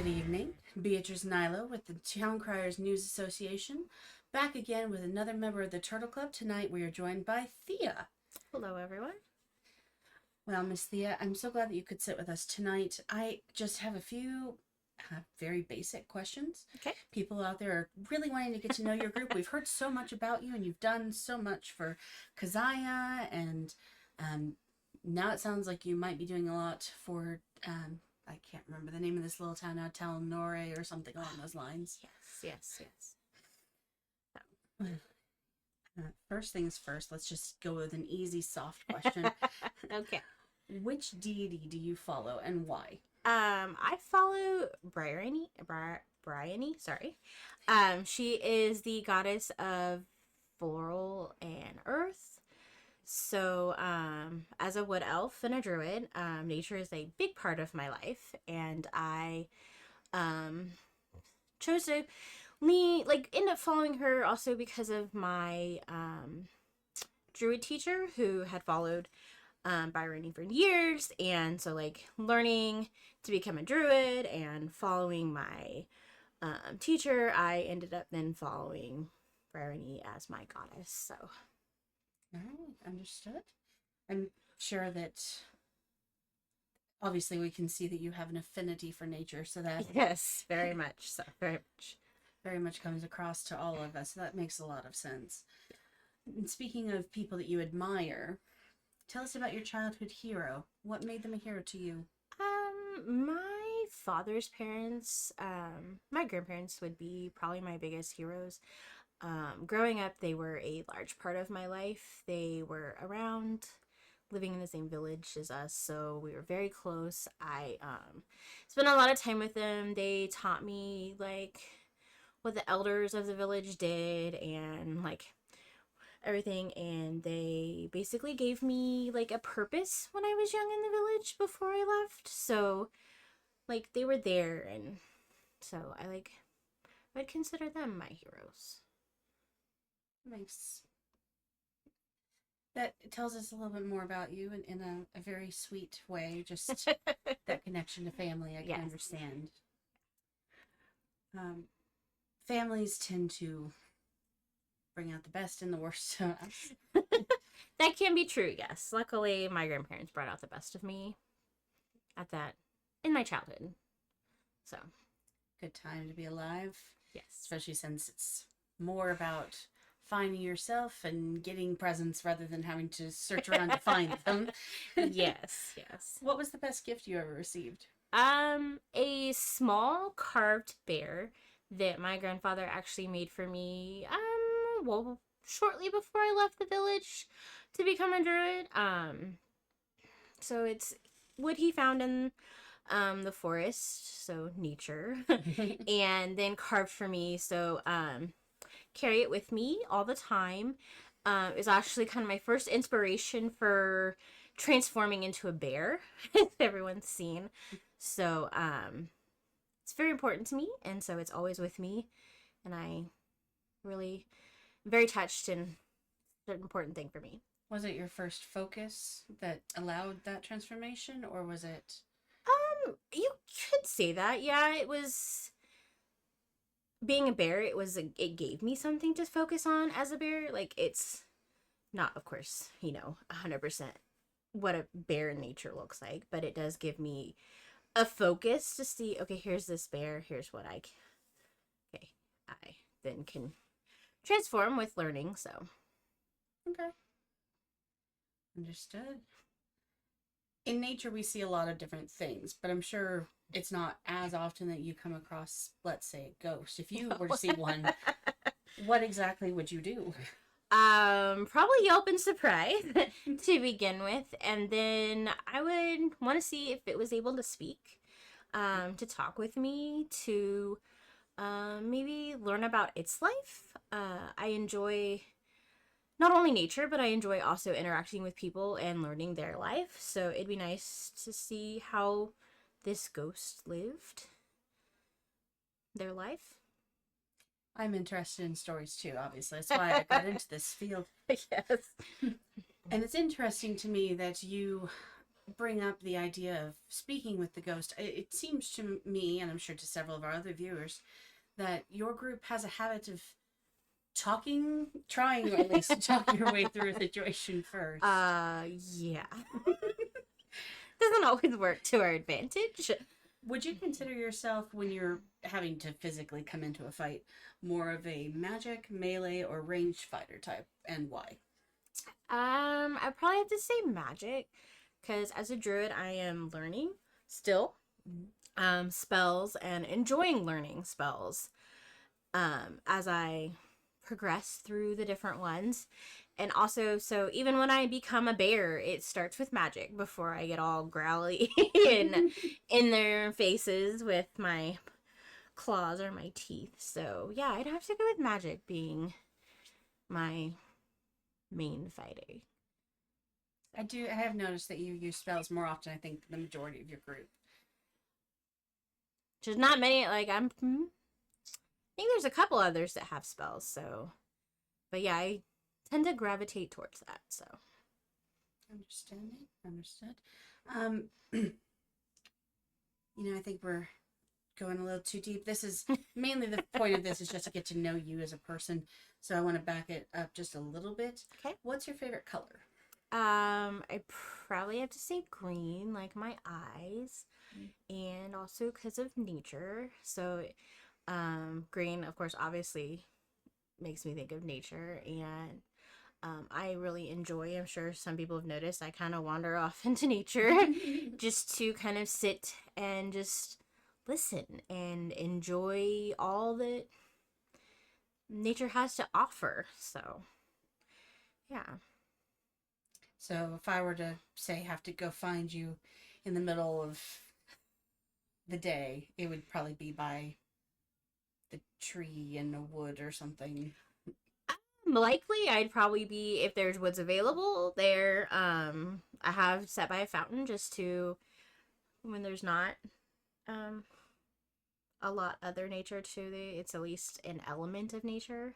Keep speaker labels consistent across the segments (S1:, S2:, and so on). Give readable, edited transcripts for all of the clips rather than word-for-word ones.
S1: evening. Beatrice Nailo with the Town Criers News Association. Back again with another member of the Turtle Club. Tonight we are joined by Thia.
S2: Hello, everyone.
S1: Well, Miss Thia, I'm so glad that you could sit with us tonight. I just have a few very basic questions.
S2: Okay.
S1: People out there are really wanting to get to know your group. We've heard so much about you, and you've done so much for Kazaya, and now it sounds like you might be doing a lot for I can't remember the name of this little town now, Talnore or something along those lines.
S2: Yes.
S1: First things first, let's just go with an easy, soft question.
S2: Okay.
S1: Which deity do you follow and why?
S2: I follow Bryony, sorry. She is the goddess of floral and earth. So, as a wood elf and a druid, nature is a big part of my life, and I chose to end up following her also because of my druid teacher who had followed Byrony for years, and so learning to become a druid and following my teacher, I ended up then following Byrony as my goddess. So,
S1: All right, understood. I'm sure that obviously we can see that you have an affinity for nature, so that
S2: yes, very much so,
S1: very much comes across to all of us. So that makes a lot of sense. And speaking of people that you admire, tell us about your childhood hero. What made them a hero to you?
S2: My father's parents, my grandparents would be probably my biggest heroes. Growing up, they were a large part of my life. They were around, living in the same village as us, so we were very close. I spent a lot of time with them. They taught me what the elders of the village did and everything, and they basically gave me a purpose when I was young in the village before I left. So they were there, and so I'd consider them my heroes.
S1: Makes that tells us a little bit more about you in a very sweet way. Just that connection to family, I can
S2: Yes.
S1: understand. Families tend to bring out the best and the worst in us.
S2: That can be true, yes. Luckily, my grandparents brought out the best of me at that in my childhood. So,
S1: Good time to be alive,
S2: yes.
S1: especially since it's more about finding yourself and getting presents rather than having to search around to find them.
S2: Yes.
S1: What was the best gift you ever received?
S2: A small carved bear that my grandfather actually made for me, shortly before I left the village to become a druid. So it's what he found in the forest, so nature, and then carved for me. So carry it with me all the time. It was actually kind of my first inspiration for transforming into a bear, as everyone's seen. So it's very important to me, and so it's always with me, and I really very touched, and it's an important thing for me.
S1: Was it your first focus that allowed that transformation, or was it?
S2: You could say that. Yeah, it was being a bear. It gave me something to focus on as a bear. It's not, of course, 100% what a bear in nature looks like, but it does give me a focus to see, okay, here's this bear, here's what I then can transform with learning. So
S1: Okay. Understood. In nature, we see a lot of different things, but I'm sure it's not as often that you come across, let's say, a ghost. If you were to see one, what exactly would you do?
S2: Probably yelp in surprise to begin with, and then I would want to see if it was able to speak, to talk with me, to maybe learn about its life. I enjoy not only nature, but I enjoy also interacting with people and learning their life. So it'd be nice to see how this ghost lived their life.
S1: I'm interested in stories too, obviously. That's why I got into this field.
S2: Yes.
S1: And it's interesting to me that you bring up the idea of speaking with the ghost. It seems to me, and I'm sure to several of our other viewers, that your group has a habit of trying at least to talk your way through a situation first.
S2: Yeah. Doesn't always work to our advantage.
S1: Would you consider yourself, when you're having to physically come into a fight, more of a magic, melee, or ranged fighter type, and why?
S2: I probably have to say magic, because as a druid, I am learning still spells and enjoying learning spells as I progress through the different ones. And also, so even when I become a bear, it starts with magic before I get all growly in their faces with my claws or my teeth. So yeah, I'd have to go with magic being my main fighting.
S1: I have noticed that you use spells more often, I think, than the majority of your group.
S2: There's not many, like, I think there's a couple others that have spells, so. But yeah, I tend to gravitate towards that, so.
S1: Understood. I think we're going a little too deep. This is mainly the point of this is just to get to know you as a person. So I want to back it up just a little bit.
S2: Okay.
S1: What's your favorite color?
S2: I probably have to say green, like my eyes, and also because of nature. So, green, of course, obviously makes me think of nature, and I really enjoy. I'm sure some people have noticed I kind of wander off into nature just to kind of sit and just listen and enjoy all that nature has to offer. So, yeah.
S1: So if I were to say have to go find you in the middle of the day, it would probably be by the tree in a wood or something.
S2: Likely I'd probably be, if there's woods available there. I have set by a fountain just to, when there's not um a lot other nature to it's at least an element of nature,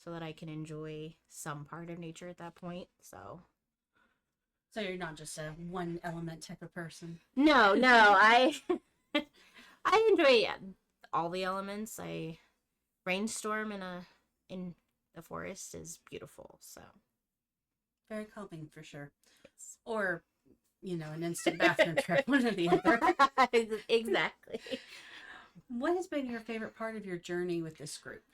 S2: so that I can enjoy some part of nature at that point.
S1: So you're not just a one element type of person.
S2: No, I I enjoy all the elements. I rainstorm in the forest is beautiful. So
S1: Very calming for sure.
S2: yes.
S1: Or, an instant bathroom trip, one or the other.
S2: Exactly.
S1: What has been your favorite part of your journey with this group?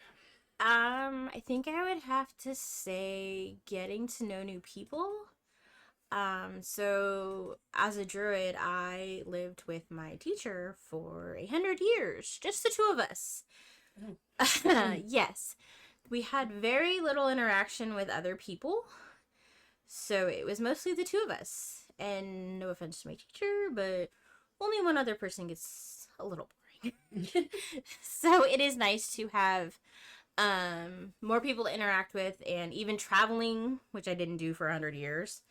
S2: I think I would have to say getting to know new people. So as a druid, I lived with my teacher for 100 years, just the two of us. Oh. Yes. We had very little interaction with other people, so it was mostly the two of us. And no offense to my teacher, but only one other person gets a little boring. So it is nice to have more people to interact with, and even traveling, which I didn't do for 100 years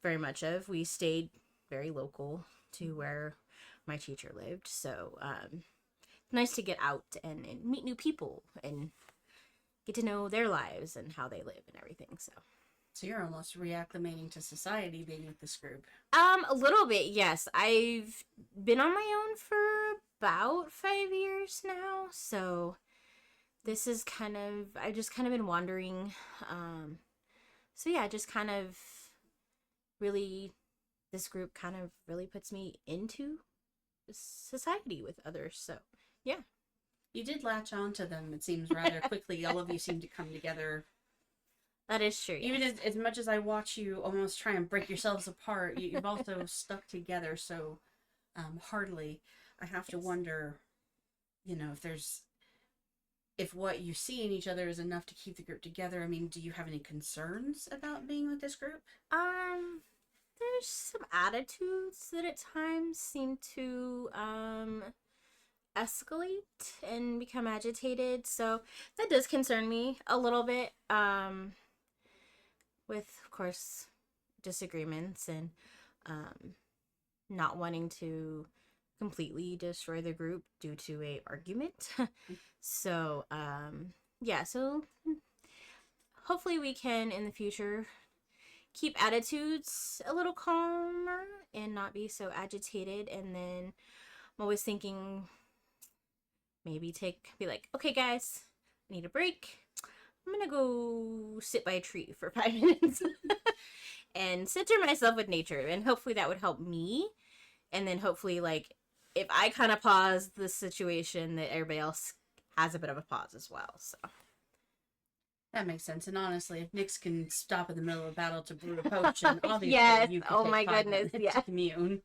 S2: very much of. We stayed very local to where my teacher lived, so nice to get out and meet new people and get to know their lives and how they live and everything.
S1: So you're almost reacclimating to society being with this group.
S2: A little bit, yes. I've been on my own for about 5 years now, so this is I've just kind of been wandering. So yeah, just kind of really, this group kind of really puts me into society with others. So yeah.
S1: You did latch on to them, it seems, rather quickly. All of you seem to come together.
S2: That is true.
S1: Even as much as I watch you almost try and break yourselves apart, you've also stuck together so heartily. I have to wonder, if what you see in each other is enough to keep the group together. I mean, do you have any concerns about being with this group?
S2: There's some attitudes that at times seem to escalate and become agitated, so that does concern me a little bit. With, of course, disagreements and not wanting to completely destroy the group due to a argument. So yeah, so hopefully we can in the future keep attitudes a little calmer and not be so agitated. And then I'm always thinking maybe be like, okay, guys, I need a break. I'm gonna go sit by a tree for 5 minutes and center myself with nature, and hopefully that would help me. And then hopefully, like, if I kind of pause the situation, that everybody else has a bit of a pause as well. So
S1: That makes sense. And honestly, if Nyx can stop in the middle of a battle to brew a potion, obviously
S2: yes,
S1: you could
S2: oh
S1: take
S2: my
S1: 5
S2: goodness,
S1: minutes
S2: yeah,
S1: to commune.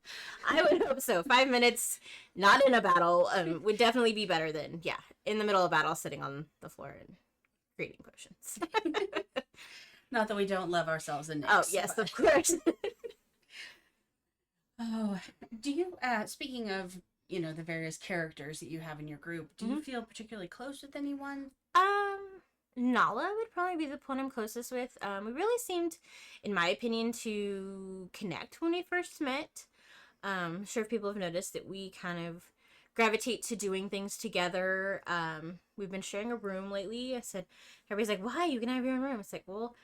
S2: I would hope so. 5 minutes, not in a battle, would definitely be better than in the middle of battle, sitting on the floor and creating potions.
S1: Not that we don't love ourselves in Nyx.
S2: Oh yes,
S1: but...
S2: of course.
S1: Oh, do you, speaking of, the various characters that you have in your group, do you feel particularly close with anyone?
S2: Nala would probably be the one I'm closest with. We really seemed, in my opinion, to connect when we first met. I'm sure if people have noticed that we kind of gravitate to doing things together. We've been sharing a room lately. I said, everybody's like, why? You can have your own room. It's like, well,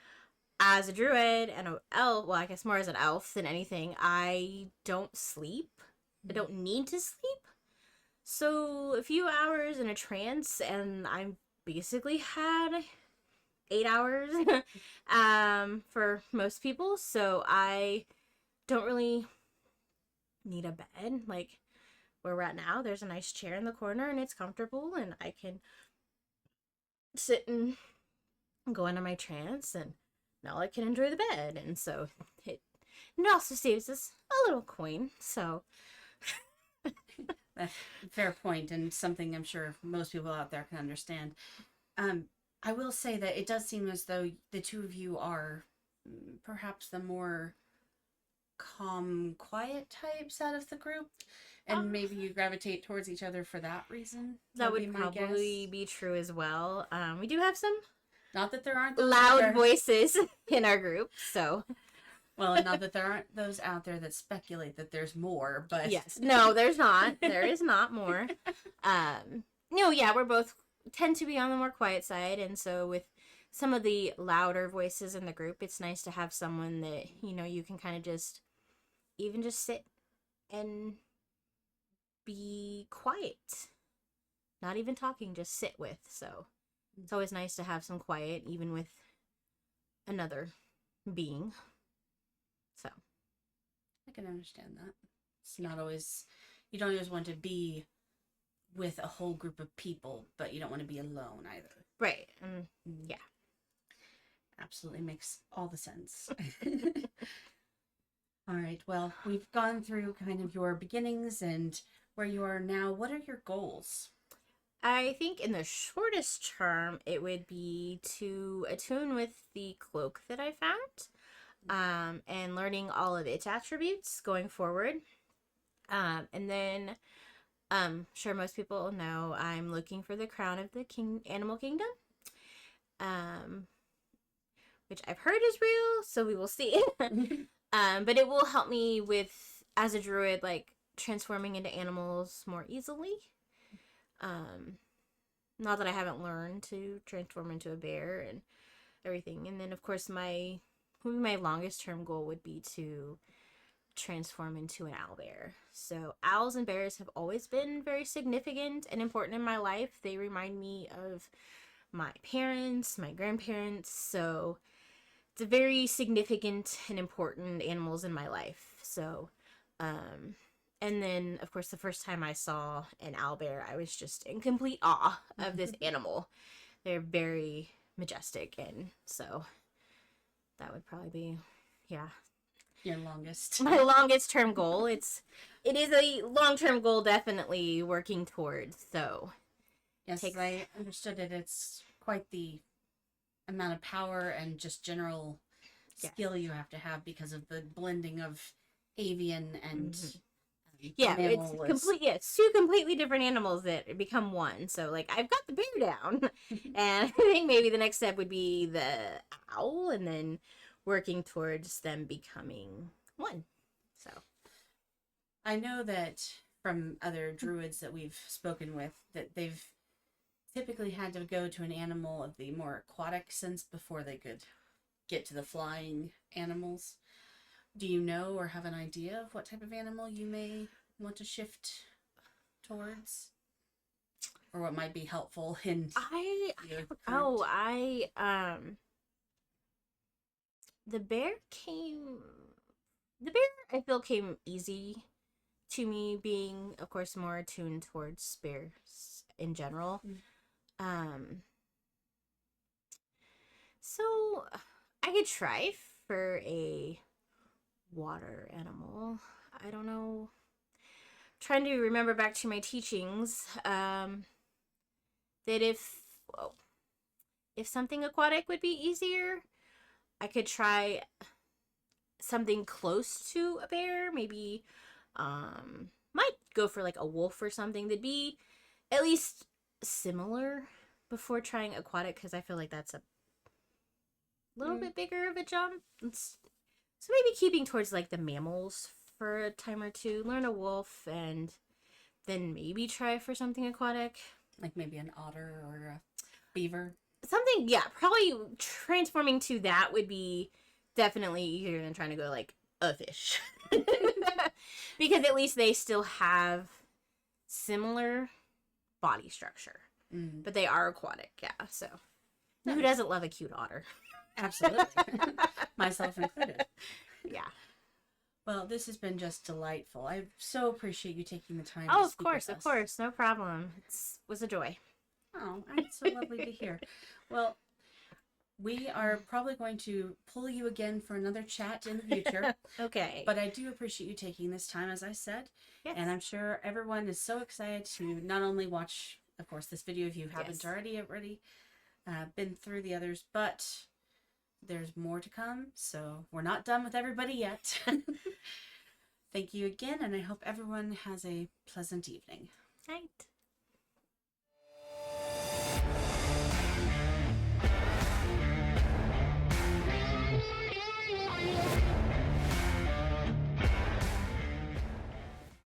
S2: as a druid and an elf, well, I guess more as an elf than anything, I don't sleep. I don't need to sleep. So a few hours in a trance, and I'm basically had 8 hours for most people. So I don't really need a bed. Like where we're at now, there's a nice chair in the corner and it's comfortable, and I can sit and go into my trance, and now I can enjoy the bed. And so it also saves us a little coin. So
S1: That's a fair point, and something I'm sure most people out there can understand. I will say that it does seem as though the two of you are perhaps the more calm, quiet types out of the group, and maybe you gravitate towards each other for that reason.
S2: That would probably be true as well. We do have some
S1: not that there aren't
S2: loud voices in our group, so
S1: well, not that there aren't those out there that speculate that there's more, but
S2: yes, no, there's not. There is not more. No, yeah, we're both tend to be on the more quiet side, and so with some of the louder voices in the group, it's nice to have someone that you can kind of just sit and be quiet, not even talking, just sit with. So it's always nice to have some quiet, even with another being. So
S1: I can understand that. It's not always, you don't always want to be with a whole group of people, but you don't want to be alone either.
S2: Right. Yeah.
S1: Absolutely makes all the sense. All right. Well, we've gone through kind of your beginnings and where you are now. What are your goals?
S2: I think in the shortest term, it would be to attune with the cloak that I found, and learning all of its attributes going forward. And then, sure most people know I'm looking for the crown of the animal kingdom, which I've heard is real, so we will see. But it will help me with, as a druid, like transforming into animals more easily. Not that I haven't learned to transform into a bear and everything. And then of course my longest term goal would be to transform into an owlbear. So owls and bears have always been very significant and important in my life. They remind me of my parents, my grandparents, so it's a very significant and important animals in my life. So and then of course the first time I saw an owlbear, I was just in complete awe of this animal. They're very majestic, and so that would probably be
S1: your longest.
S2: My longest term goal. It is a long-term goal, definitely working towards. So
S1: yes, I understood it. It's quite the amount of power and just general skill you have to have because of the blending of avian and
S2: it's two completely different animals that become one. So like I've got the bear down, and I think maybe the next step would be the owl, and then working towards them becoming one. So
S1: I know that from other druids that we've spoken with that they've typically had to go to an animal of the more aquatic sense before they could get to the flying animals. Do you know or have an idea of what type of animal you may want to shift towards? Or what might be helpful in
S2: I
S1: your
S2: oh
S1: current...
S2: I the bear came the bear I feel came easy to me, being of course more attuned towards bears in general.
S1: Mm.
S2: Um so I could try for a water animal. I don't know. Trying to remember back to my teachings, that well, if something aquatic would be easier, I could try something close to a bear. Maybe, might go for like a wolf or something. That'd be at least similar before trying aquatic, because I feel like that's a little bit bigger of a jump. So maybe keeping towards like the mammals for a time or two. Learn a wolf and then maybe try for something aquatic.
S1: Like maybe an otter or a beaver.
S2: Something, yeah, probably transforming to that would be definitely easier than trying to go like a fish. Because at least they still have similar body structure.
S1: Mm.
S2: But they are aquatic, yeah. So who
S1: Nice.
S2: doesn't love a cute otter?
S1: Absolutely. Myself included.
S2: Yeah.
S1: Well, this has been just delightful. I so appreciate you taking the time
S2: Oh,
S1: to
S2: of
S1: speak with
S2: course,
S1: us.
S2: of course. No problem. It was a joy.
S1: Oh, it's so lovely to hear. Well, we are probably going to pull you again for another chat in the future.
S2: Okay.
S1: But I do appreciate you taking this time, as I said.
S2: Yes.
S1: And I'm sure everyone is so excited to not only watch, of course, this video if you haven't
S2: Yes.
S1: already been through the others, but there's more to come. So we're not done with everybody yet. Thank you again, and I hope everyone has a pleasant evening.
S2: Night.